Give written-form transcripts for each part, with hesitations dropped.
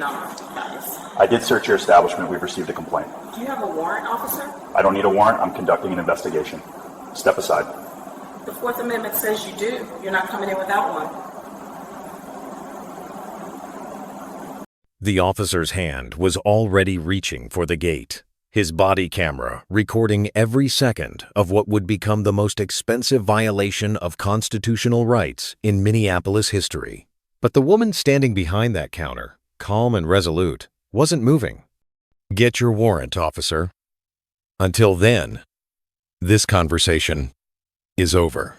not, guys. I did search your establishment. We've received a complaint. Do you have a warrant, officer? I don't need a warrant. I'm conducting an investigation. Step aside. The Fourth Amendment says you do. You're not coming in without one. The officer's hand was already reaching for the gate, his body camera recording every second of what would become the most expensive violation of constitutional rights in Minneapolis history. But the woman standing behind that counter, calm and resolute, wasn't moving. Get your warrant, officer. Until then, this conversation is over.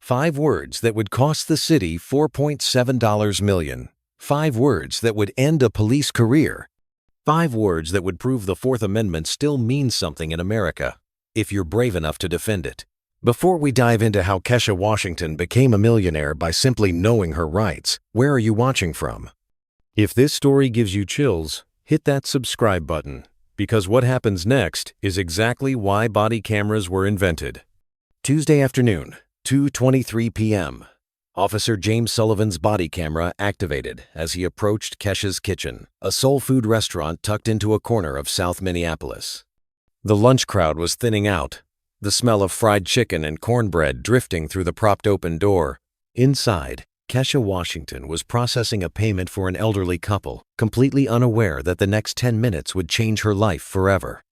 5 words that would cost the city $4.7 million. 5 words that would end a police career. 5 words that would prove the Fourth Amendment still means something in America, if you're brave enough to defend it. Before we dive into how Kesha Washington became a millionaire by simply knowing her rights, where are you watching from? If this story gives you chills, hit that subscribe button, because what happens next is exactly why body cameras were invented. Tuesday afternoon, 2:23 p.m. Officer James Sullivan's body camera activated as he approached Kesha's Kitchen, a soul food restaurant tucked into a corner of South Minneapolis. The lunch crowd was thinning out, the smell of fried chicken and cornbread drifting through the propped-open door. Inside, Kesha Washington was processing a payment for an elderly couple, completely unaware that the next 10 minutes would change her life forever.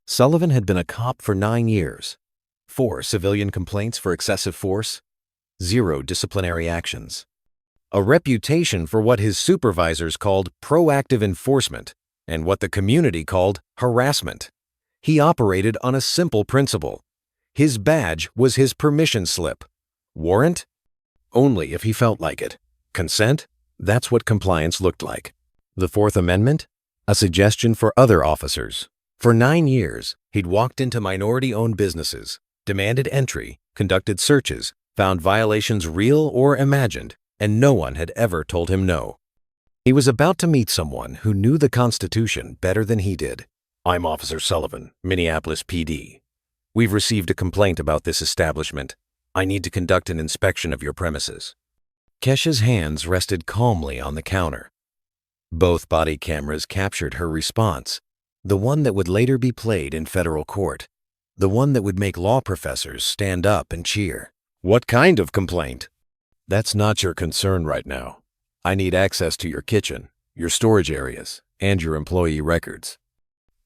Sullivan had been a cop for 9 years. 4 civilian complaints for excessive force, 0 disciplinary actions. A reputation for what his supervisors called proactive enforcement and what the community called harassment. He operated on a simple principle. His badge was his permission slip. Warrant? Only if he felt like it. Consent? That's what compliance looked like. The Fourth Amendment? A suggestion for other officers. For 9 years, he'd walked into minority-owned businesses, demanded entry, conducted searches, found violations real or imagined, and no one had ever told him no. He was about to meet someone who knew the Constitution better than he did. I'm Officer Sullivan, Minneapolis PD. We've received a complaint about this establishment. I need to conduct an inspection of your premises. Kesha's hands rested calmly on the counter. Both body cameras captured her response, the one that would later be played in federal court, the one that would make law professors stand up and cheer. What kind of complaint? That's not your concern right now. I need access to your kitchen, your storage areas, and your employee records.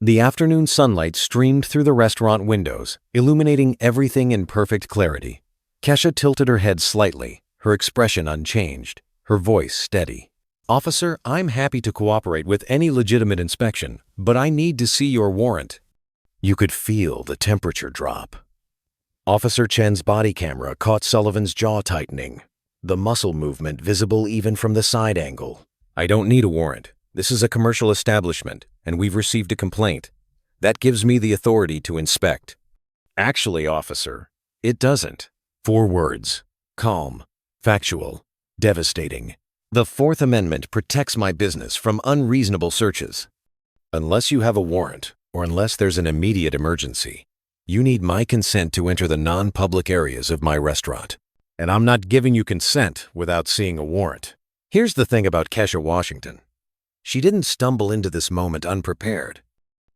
The afternoon sunlight streamed through the restaurant windows, illuminating everything in perfect clarity. Kesha tilted her head slightly, her expression unchanged, her voice steady. Officer, I'm happy to cooperate with any legitimate inspection, but I need to see your warrant. You could feel the temperature drop. Officer Chen's body camera caught Sullivan's jaw tightening, the muscle movement visible even from the side angle. I don't need a warrant. This is a commercial establishment, and we've received a complaint. That gives me the authority to inspect. Actually, officer, it doesn't. 4 words. Calm, factual, devastating. The Fourth Amendment protects my business from unreasonable searches. Unless you have a warrant, or unless there's an immediate emergency, you need my consent to enter the non-public areas of my restaurant. And I'm not giving you consent without seeing a warrant. Here's the thing about Kesha Washington. She didn't stumble into this moment unprepared.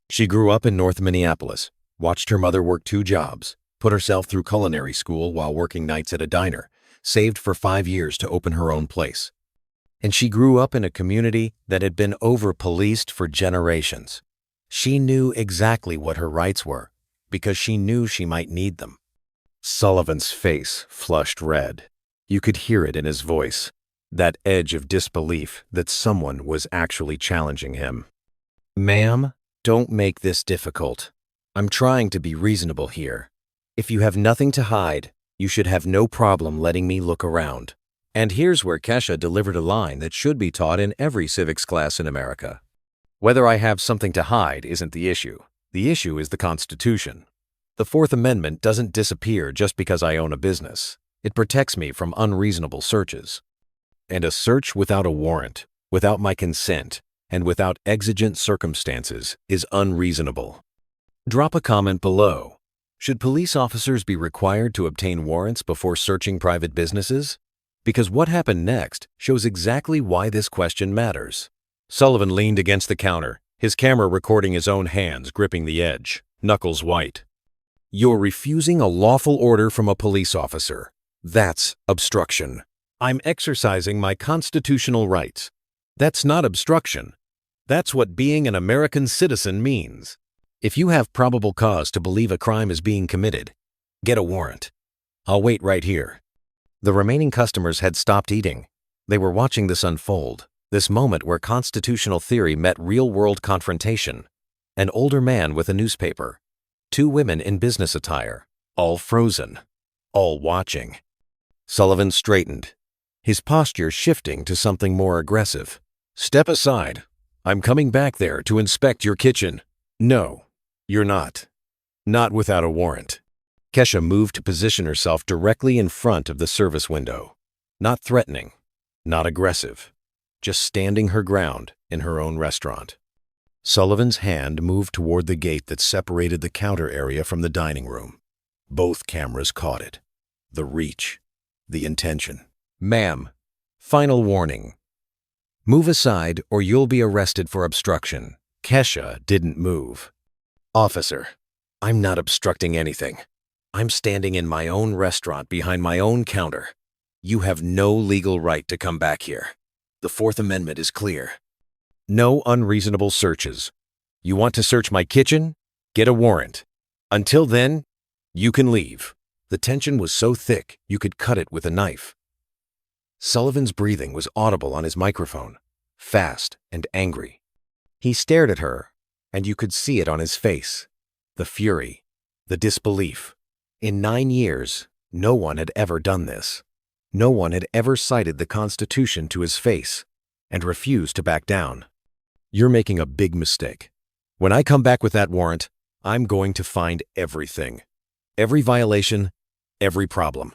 She grew up in North Minneapolis, watched her mother work 2 jobs, put herself through culinary school while working nights at a diner, saved for 5 years to open her own place. And she grew up in a community that had been over-policed for generations. She knew exactly what her rights were, because she knew she might need them. Sullivan's face flushed red. You could hear it in his voice, that edge of disbelief that someone was actually challenging him. Ma'am, don't make this difficult. I'm trying to be reasonable here. If you have nothing to hide, you should have no problem letting me look around. And here's where Kesha delivered a line that should be taught in every civics class in America. Whether I have something to hide isn't the issue. The issue is the Constitution. The Fourth Amendment doesn't disappear just because I own a business. It protects me from unreasonable searches. And a search without a warrant, without my consent, and without exigent circumstances is unreasonable. Drop a comment below. Should police officers be required to obtain warrants before searching private businesses? Because what happened next shows exactly why this question matters. Sullivan leaned against the counter, his camera recording his own hands gripping the edge, knuckles white. "You're refusing a lawful order from a police officer. That's obstruction. I'm exercising my constitutional rights. That's not obstruction. That's what being an American citizen means. If you have probable cause to believe a crime is being committed, get a warrant. I'll wait right here." The remaining customers had stopped eating. They were watching this unfold, this moment where constitutional theory met real-world confrontation. An older man with a newspaper, two women in business attire, all frozen, all watching. Sullivan straightened, his posture shifting to something more aggressive. "Step aside. I'm coming back there to inspect your kitchen." "No, you're not. Not without a warrant." Kesha moved to position herself directly in front of the service window. Not threatening, not aggressive, just standing her ground in her own restaurant. Sullivan's hand moved toward the gate that separated the counter area from the dining room. Both cameras caught it. The reach, the intention. "Ma'am, final warning. Move aside or you'll be arrested for obstruction." Kesha didn't move. "Officer, I'm not obstructing anything. I'm standing in my own restaurant behind my own counter. You have no legal right to come back here. The Fourth Amendment is clear. No unreasonable searches. You want to search my kitchen? Get a warrant. Until then, you can leave." The tension was so thick you could cut it with a knife. Sullivan's breathing was audible on his microphone, fast and angry. He stared at her, and you could see it on his face. The fury, the disbelief. In 9 years, no one had ever done this. No one had ever cited the Constitution to his face and refused to back down. "You're making a big mistake. When I come back with that warrant, I'm going to find everything. Every violation, every problem,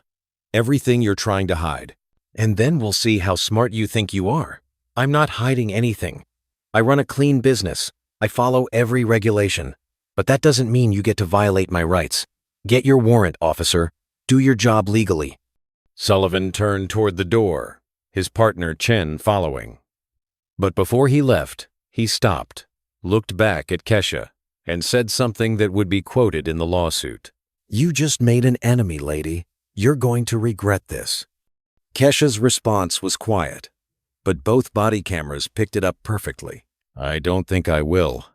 everything you're trying to hide. And then we'll see how smart you think you are. I'm not hiding anything. I run a clean business. I follow every regulation. But that doesn't mean you get to violate my rights. Get your warrant, officer. Do your job legally." Sullivan turned toward the door, his partner Chen following. But before he left, he stopped, looked back at Kesha, and said something that would be quoted in the lawsuit. "You just made an enemy, lady. You're going to regret this." Kesha's response was quiet, but both body cameras picked it up perfectly. "I don't think I will.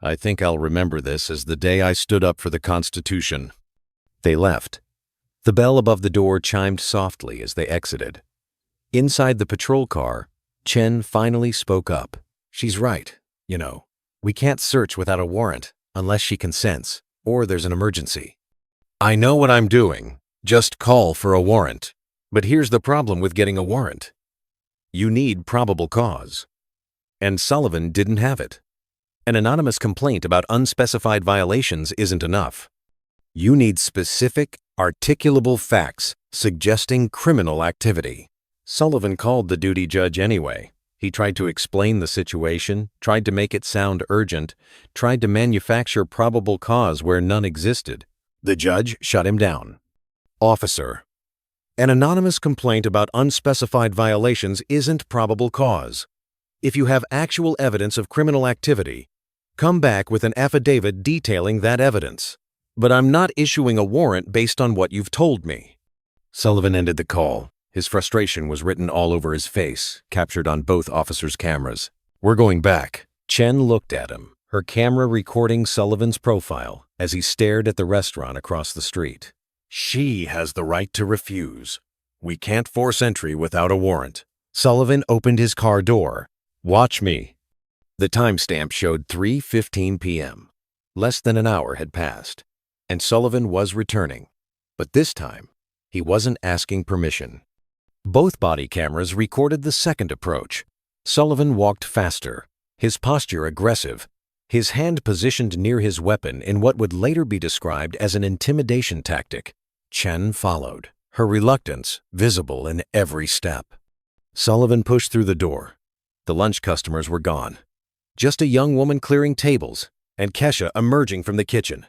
I think I'll remember this as the day I stood up for the Constitution." They left. The bell above the door chimed softly as they exited. Inside the patrol car, Chen finally spoke up. "She's right. You know, we can't search without a warrant unless she consents or there's an emergency. I know what I'm doing. Just call for a warrant. But here's the problem with getting a warrant. You need probable cause. And Sullivan didn't have it. An anonymous complaint about unspecified violations isn't enough. You need specific, articulable facts suggesting criminal activity." Sullivan called the duty judge anyway. He tried to explain the situation, tried to make it sound urgent, tried to manufacture probable cause where none existed. The judge shut him down. "Officer, an anonymous complaint about unspecified violations isn't probable cause. If you have actual evidence of criminal activity, come back with an affidavit detailing that evidence. But I'm not issuing a warrant based on what you've told me." Sullivan ended the call. His frustration was written all over his face, captured on both officers' cameras. "We're going back." Chen looked at him, her camera recording Sullivan's profile as he stared at the restaurant across the street. "She has the right to refuse. We can't force entry without a warrant." Sullivan opened his car door. "Watch me." The timestamp showed 3:15 p.m. Less than an hour had passed, and Sullivan was returning. But this time, he wasn't asking permission. Both body cameras recorded the second approach. Sullivan walked faster, his posture aggressive, his hand positioned near his weapon in what would later be described as an intimidation tactic. Chen followed, her reluctance visible in every step. Sullivan pushed through the door. The lunch customers were gone. Just a young woman clearing tables, and Kesha emerging from the kitchen,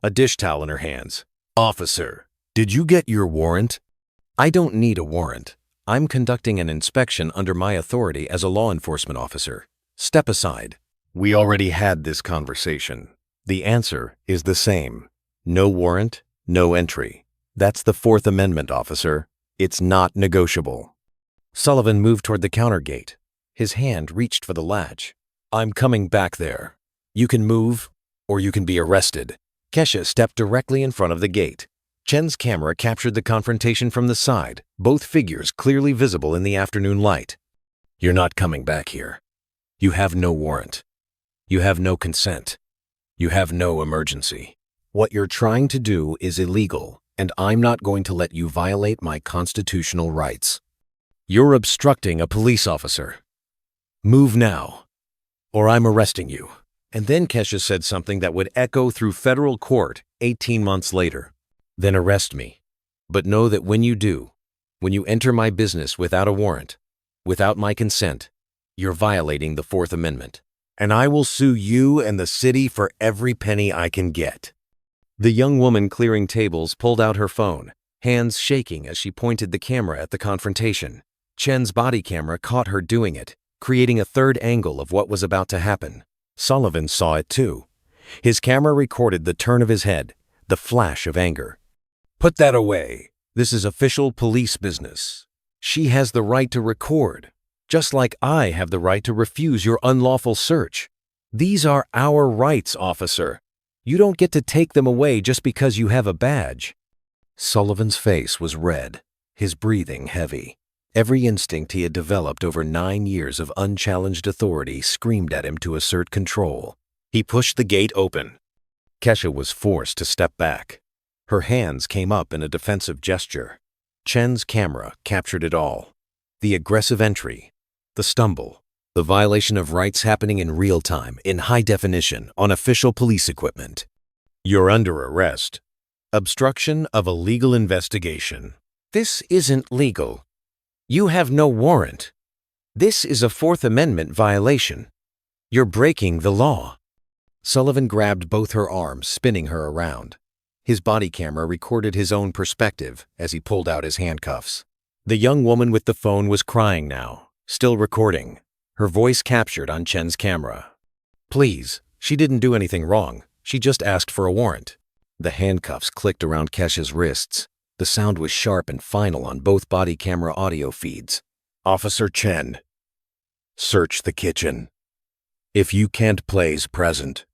a dish towel in her hands. "Officer, did you get your warrant?" "I don't need a warrant. I'm conducting an inspection under my authority as a law enforcement officer. Step aside. We already had this conversation. The answer is the same. No warrant, no entry. That's the Fourth Amendment, officer. It's not negotiable. Sullivan moved toward the counter gate. His hand reached for the latch. I'm coming back there. You can move, or you can be arrested. Kesha stepped directly in front of the gate. Chen's camera captured the confrontation from the side, both figures clearly visible in the afternoon light. You're not coming back here. You have no warrant. You have no consent. You have no emergency. What you're trying to do is illegal, and I'm not going to let you violate my constitutional rights. You're obstructing a police officer. Move now, or I'm arresting you. And then Kesha said something that would echo through federal court 18 months later. Then arrest me. But know that when you do, when you enter my business without a warrant, without my consent, you're violating the Fourth Amendment. And I will sue you and the city for every penny I can get. The young woman clearing tables pulled out her phone, hands shaking as she pointed the camera at the confrontation. Chen's body camera caught her doing it, creating a third angle of what was about to happen. Sullivan saw it too. His camera recorded the turn of his head, the flash of anger. Put that away. This is official police business. She has the right to record, just like I have the right to refuse your unlawful search. These are our rights, officer. You don't get to take them away just because you have a badge. Sullivan's face was red, his breathing heavy. Every instinct he had developed over 9 years of unchallenged authority screamed at him to assert control. He pushed the gate open. Kesha was forced to step back. Her hands came up in a defensive gesture. Chen's camera captured it all. The aggressive entry, the stumble, the violation of rights happening in real time, in high definition, on official police equipment. You're under arrest. Obstruction of a legal investigation. This isn't legal. You have no warrant. This is a Fourth Amendment violation. You're breaking the law. Sullivan grabbed both her arms, spinning her around. His body camera recorded his own perspective as he pulled out his handcuffs. The young woman with the phone was crying now, still recording, her voice captured on Chen's camera. Please, she didn't do anything wrong. She just asked for a warrant. The handcuffs clicked around Kesha's wrists. The sound was sharp and final on both body camera audio feeds. Officer Chen, search the kitchen. If you can't place present.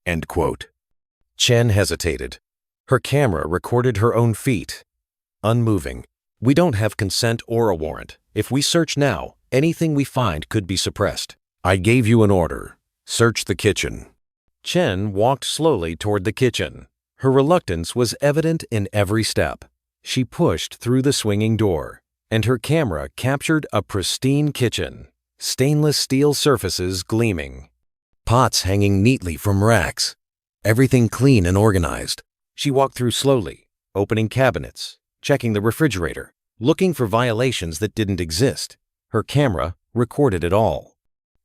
End quote. Chen hesitated. Her camera recorded her own feet. Unmoving. We don't have consent or a warrant. If we search now, anything we find could be suppressed. I gave you an order. Search the kitchen. Chen walked slowly toward the kitchen. Her reluctance was evident in every step. She pushed through the swinging door, and her camera captured a pristine kitchen, stainless steel surfaces gleaming, pots hanging neatly from racks, everything clean and organized. She walked through slowly, opening cabinets, checking the refrigerator, looking for violations that didn't exist. Her camera recorded it all.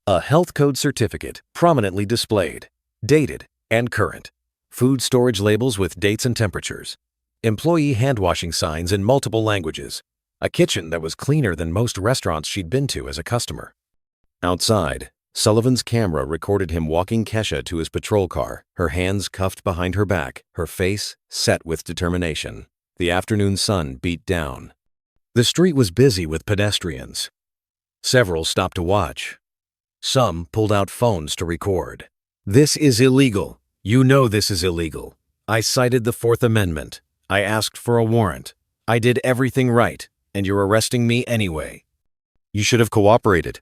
A health code certificate prominently displayed, dated and current. Food storage labels with dates and temperatures. Employee hand-washing signs in multiple languages. A kitchen that was cleaner than most restaurants she'd been to as a customer. Outside, Sullivan's camera recorded him walking Kesha to his patrol car, her hands cuffed behind her back, her face set with determination. The afternoon sun beat down. The street was busy with pedestrians. Several stopped to watch. Some pulled out phones to record. This is illegal. You know this is illegal. I cited the Fourth Amendment. I asked for a warrant. I did everything right, and you're arresting me anyway. You should have cooperated.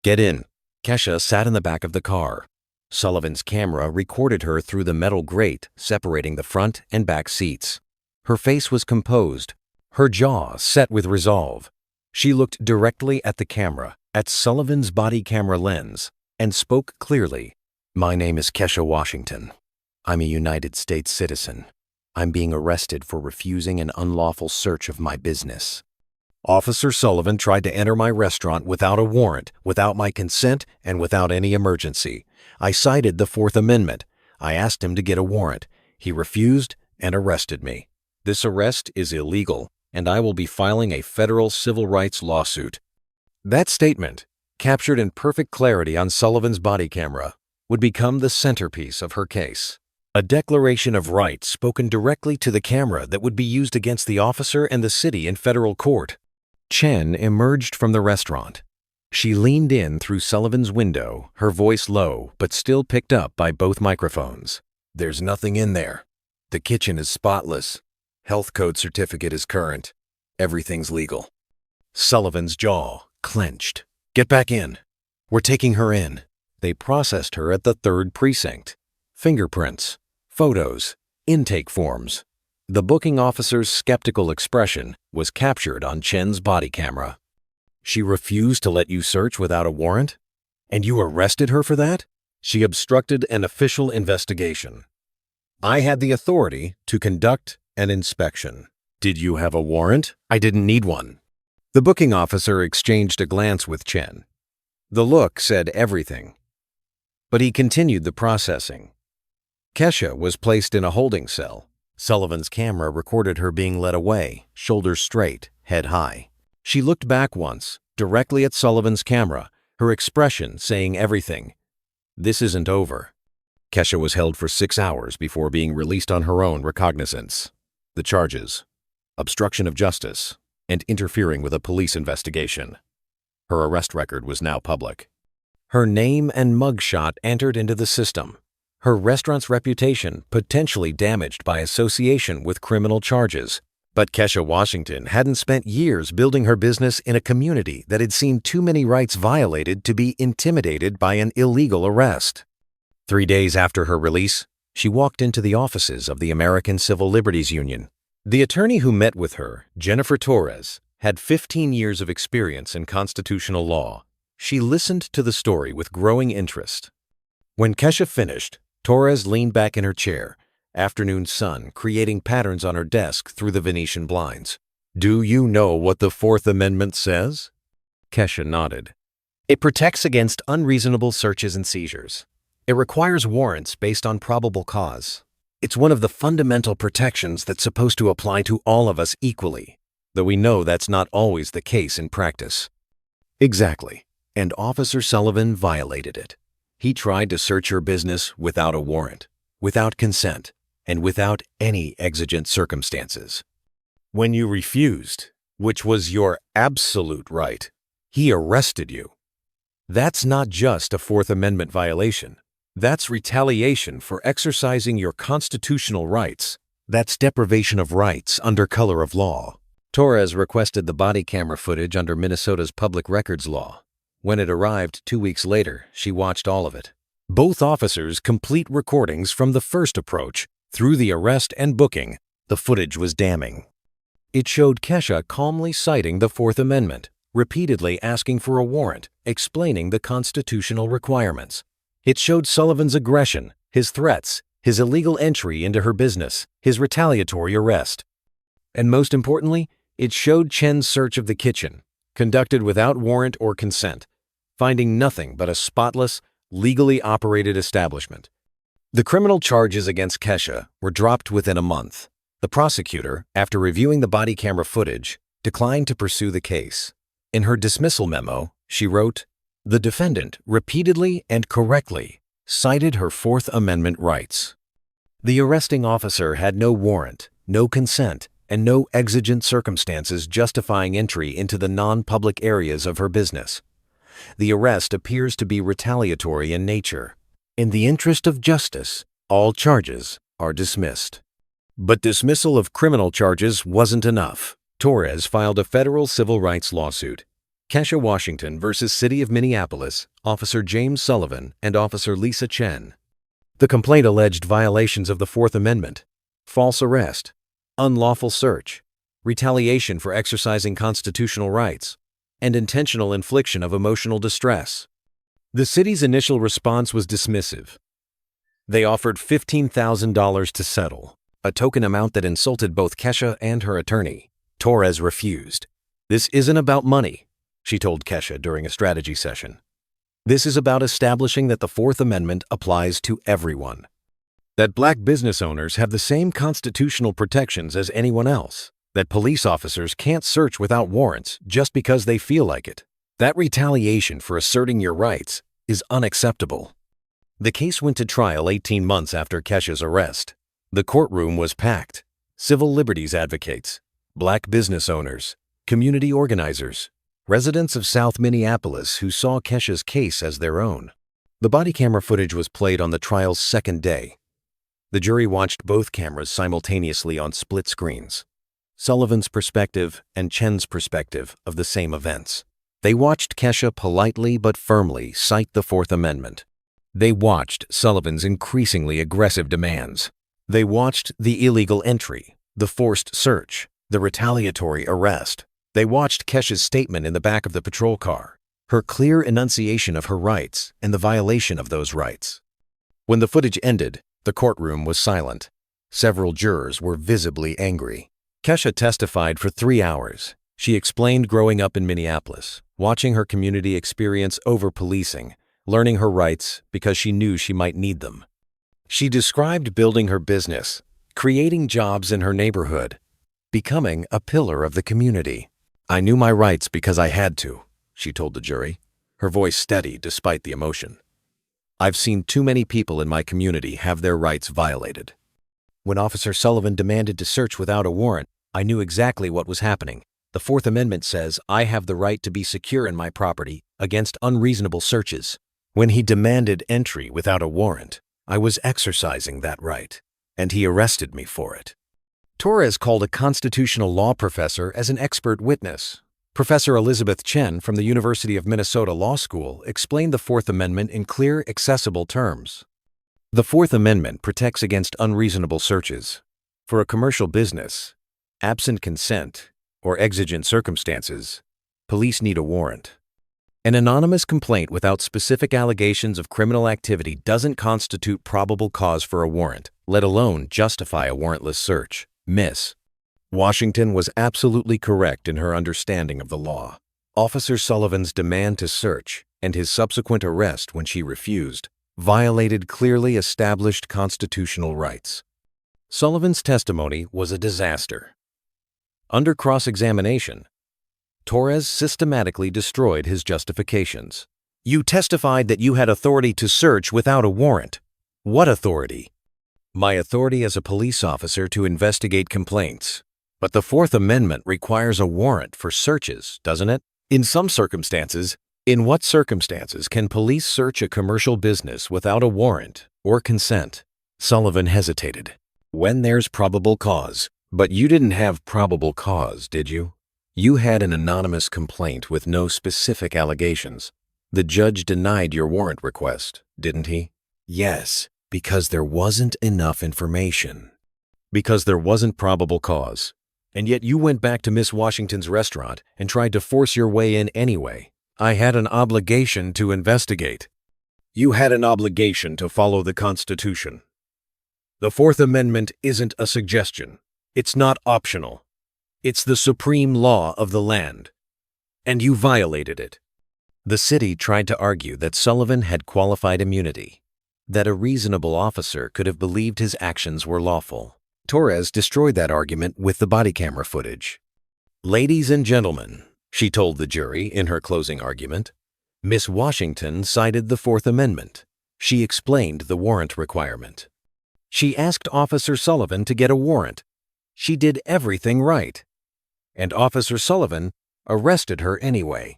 Get in. Kesha sat in the back of the car. Sullivan's camera recorded her through the metal grate separating the front and back seats. Her face was composed, her jaw set with resolve. She looked directly at the camera, at Sullivan's body camera lens, and spoke clearly. My name is Kesha Washington. I'm a United States citizen. I'm being arrested for refusing an unlawful search of my business. Officer Sullivan tried to enter my restaurant without a warrant, without my consent, and without any emergency. I cited the Fourth Amendment. I asked him to get a warrant. He refused and arrested me. This arrest is illegal, and I will be filing a federal civil rights lawsuit. That statement, captured in perfect clarity on Sullivan's body camera, would become the centerpiece of her case. A declaration of rights spoken directly to the camera that would be used against the officer and the city in federal court. Chen emerged from the restaurant. She leaned in through Sullivan's window, her voice low but still picked up by both microphones. "There's nothing in there. The kitchen is spotless. Health code certificate is current. Everything's legal." Sullivan's jaw clenched. "Get back in. We're taking her in." They processed her at the 3rd precinct. Fingerprints, photos, intake forms. The booking officer's skeptical expression was captured on Chen's body camera. "She refused to let you search without a warrant? And you arrested her for that?" "She obstructed an official investigation. I had the authority to conduct an inspection." "Did you have a warrant?" "I didn't need one." The booking officer exchanged a glance with Chen. The look said everything. But he continued the processing. Kesha was placed in a holding cell. Sullivan's camera recorded her being led away, shoulders straight, head high. She looked back once, directly at Sullivan's camera, her expression saying everything. This isn't over. Kesha was held for 6 hours before being released on her own recognizance. The charges: obstruction of justice and interfering with a police investigation. Her arrest record was now public. Her name and mugshot entered into the system. Her restaurant's reputation potentially damaged by association with criminal charges. But Kesha Washington hadn't spent years building her business in a community that had seen too many rights violated to be intimidated by an illegal arrest. 3 days after her release, she walked into the offices of the American Civil Liberties Union. The attorney who met with her, Jennifer Torres, had 15 years of experience in constitutional law. She listened to the story with growing interest. When Kesha finished, Torres leaned back in her chair, afternoon sun creating patterns on her desk through the Venetian blinds. "Do you know what the 4th Amendment says?" Kesha nodded. "It protects against unreasonable searches and seizures. It requires warrants based on probable cause. It's one of the fundamental protections that's supposed to apply to all of us equally, though we know that's not always the case in practice." Exactly, and Officer Sullivan violated it. He tried to search her business without a warrant, without consent, and without any exigent circumstances. When you refused, which was your absolute right, he arrested you. That's not just a 4th Amendment violation. That's retaliation for exercising your constitutional rights. That's deprivation of rights under color of law. Torres requested the body camera footage under Minnesota's public records law. When it arrived 2 weeks later, she watched all of it. Both officers complete recordings from the first approach through the arrest and booking. The footage was damning. It showed Kesha calmly citing the 4th Amendment, repeatedly asking for a warrant, explaining the constitutional requirements. It showed Sullivan's aggression, his threats, his illegal entry into her business, his retaliatory arrest. And most importantly, it showed Chen's search of the kitchen, conducted without warrant or consent, finding nothing but a spotless, legally operated establishment. The criminal charges against Kesha were dropped within a month. The prosecutor, after reviewing the body camera footage, declined to pursue the case. In her dismissal memo, she wrote, "The defendant repeatedly and correctly cited her 4th Amendment rights." The arresting officer had no warrant, no consent, and no exigent circumstances justifying entry into the non-public areas of her business. The arrest appears to be retaliatory in nature. In the interest of justice, all charges are dismissed. But dismissal of criminal charges wasn't enough. Torres filed a federal civil rights lawsuit. Kesha Washington versus City of Minneapolis, Officer James Sullivan and Officer Lisa Chen. The complaint alleged violations of the 4th Amendment, false arrest, unlawful search, retaliation for exercising constitutional rights, and intentional infliction of emotional distress. The city's initial response was dismissive. They offered $15,000 to settle, a token amount that insulted both Kesha and her attorney. Torres refused. "This isn't about money," she told Kesha during a strategy session. "This is about establishing that the 4th Amendment applies to everyone. That black business owners have the same constitutional protections as anyone else. That police officers can't search without warrants just because they feel like it. That retaliation for asserting your rights is unacceptable. The case went to trial 18 months after Kesha's arrest. The courtroom was packed. Civil liberties advocates, black business owners, community organizers, residents of South Minneapolis who saw Kesha's case as their own. The body camera footage was played on the trial's second day. The jury watched both cameras simultaneously on split screens. Sullivan's perspective and Chen's perspective of the same events. They watched Kesha politely but firmly cite the Fourth Amendment. They watched Sullivan's increasingly aggressive demands. They watched the illegal entry, the forced search, the retaliatory arrest. They watched Kesha's statement in the back of the patrol car, her clear enunciation of her rights and the violation of those rights. When the footage ended, the courtroom was silent. Several jurors were visibly angry. Kesha testified for 3 hours. She explained growing up in Minneapolis, watching her community experience over-policing, learning her rights because she knew she might need them. She described building her business, creating jobs in her neighborhood, becoming a pillar of the community. "I knew my rights because I had to," she told the jury, her voice steady despite the emotion. "I've seen too many people in my community have their rights violated." When Officer Sullivan demanded to search without a warrant, I knew exactly what was happening. The Fourth Amendment says I have the right to be secure in my property against unreasonable searches. When he demanded entry without a warrant, I was exercising that right, and he arrested me for it. Torres called a constitutional law professor as an expert witness. Professor Elizabeth Chen from the University of Minnesota Law School explained the Fourth Amendment in clear, accessible terms. The Fourth Amendment protects against unreasonable searches. For a commercial business, absent consent or exigent circumstances, police need a warrant. An anonymous complaint without specific allegations of criminal activity doesn't constitute probable cause for a warrant, let alone justify a warrantless search. Miss Washington was absolutely correct in her understanding of the law. Officer Sullivan's demand to search and his subsequent arrest when she refused violated clearly established constitutional rights. Sullivan's testimony was a disaster. Under cross-examination, Torres systematically destroyed his justifications. "You testified that you had authority to search without a warrant. What authority?" "My authority as a police officer to investigate complaints. But the Fourth Amendment requires a warrant for searches, doesn't it? In some circumstances." "In what circumstances can police search a commercial business without a warrant or consent?" Sullivan hesitated. "When there's probable cause." "But you didn't have probable cause, did you? You had an anonymous complaint with no specific allegations. The judge denied your warrant request, didn't he?" "Yes, because there wasn't enough information." "Because there wasn't probable cause. And yet you went back to Miss Washington's restaurant and tried to force your way in anyway." "I had an obligation to investigate." "You had an obligation to follow the Constitution. The Fourth Amendment isn't a suggestion. It's not optional. It's the supreme law of the land. And you violated it." The city tried to argue that Sullivan had qualified immunity, that a reasonable officer could have believed his actions were lawful. Torres destroyed that argument with the body camera footage. "Ladies and gentlemen," she told the jury in her closing argument, "Miss Washington cited the Fourth Amendment. She explained the warrant requirement. She asked Officer Sullivan to get a warrant. She did everything right. And Officer Sullivan arrested her anyway.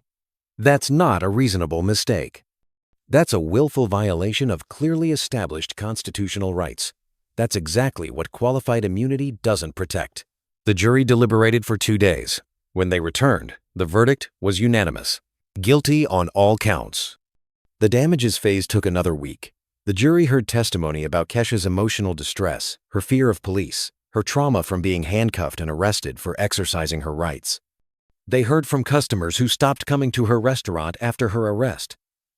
That's not a reasonable mistake. That's a willful violation of clearly established constitutional rights. That's exactly what qualified immunity doesn't protect." The jury deliberated for 2 days. When they returned, the verdict was unanimous. Guilty on all counts. The damages phase took another week. The jury heard testimony about Kesha's emotional distress, her fear of police, her trauma from being handcuffed and arrested for exercising her rights. They heard from customers who stopped coming to her restaurant after her arrest,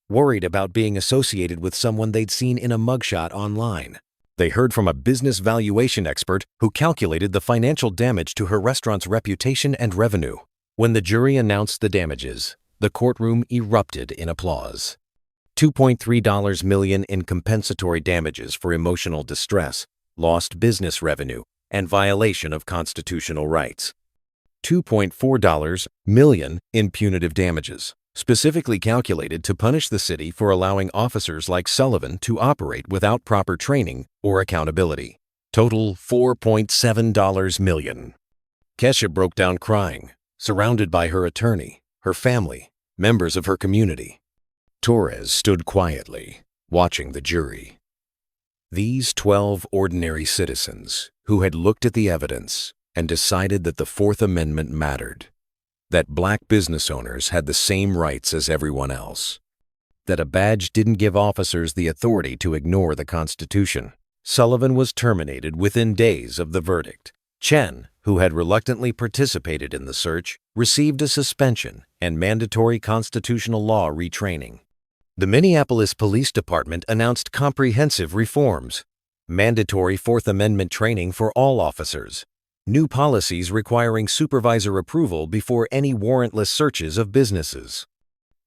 worried about being associated with someone they'd seen in a mugshot online. They heard from a business valuation expert who calculated the financial damage to her restaurant's reputation and revenue. When the jury announced the damages, the courtroom erupted in applause. $2.3 million in compensatory damages for emotional distress, lost business revenue, and violation of constitutional rights. $2.4 million in punitive damages, specifically calculated to punish the city for allowing officers like Sullivan to operate without proper training or accountability. Total $4.7 million. Kesha broke down crying, surrounded by her attorney, her family, members of her community. Torres stood quietly, watching the jury. These 12 ordinary citizens who had looked at the evidence and decided that the Fourth Amendment mattered, that black business owners had the same rights as everyone else, that a badge didn't give officers the authority to ignore the Constitution. Sullivan was terminated within days of the verdict. Chen, who had reluctantly participated in the search, received a suspension and mandatory constitutional law retraining. The Minneapolis Police Department announced comprehensive reforms: mandatory Fourth Amendment training for all officers, new policies requiring supervisor approval before any warrantless searches of businesses,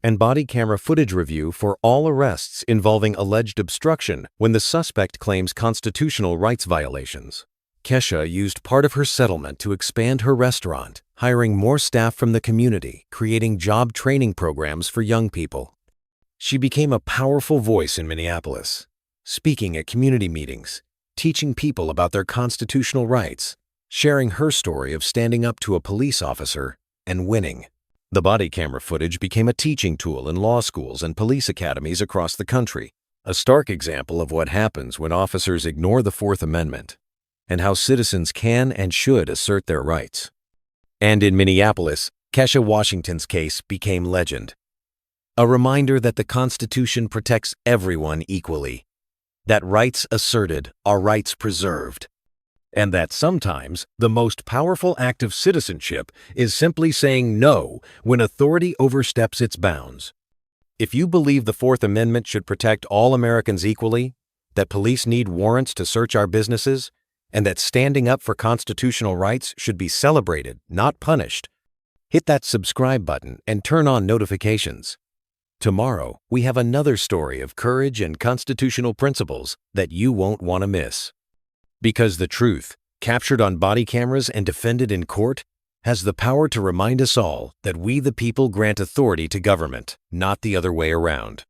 and body camera footage review for all arrests involving alleged obstruction when the suspect claims constitutional rights violations. Kesha used part of her settlement to expand her restaurant, hiring more staff from the community, creating job training programs for young people. She became a powerful voice in Minneapolis, speaking at community meetings, teaching people about their constitutional rights, sharing her story of standing up to a police officer and winning. The body camera footage became a teaching tool in law schools and police academies across the country, a stark example of what happens when officers ignore the Fourth Amendment and how citizens can and should assert their rights. And in Minneapolis, Kesha Washington's case became legend. A reminder that the Constitution protects everyone equally, that rights asserted are rights preserved, and that sometimes the most powerful act of citizenship is simply saying no when authority oversteps its bounds. If you believe the Fourth Amendment should protect all Americans equally, that police need warrants to search our businesses, and that standing up for constitutional rights should be celebrated, not punished, hit that subscribe button and turn on notifications. Tomorrow, we have another story of courage and constitutional principles that you won't want to miss. Because the truth, captured on body cameras and defended in court, has the power to remind us all that we the people grant authority to government, not the other way around.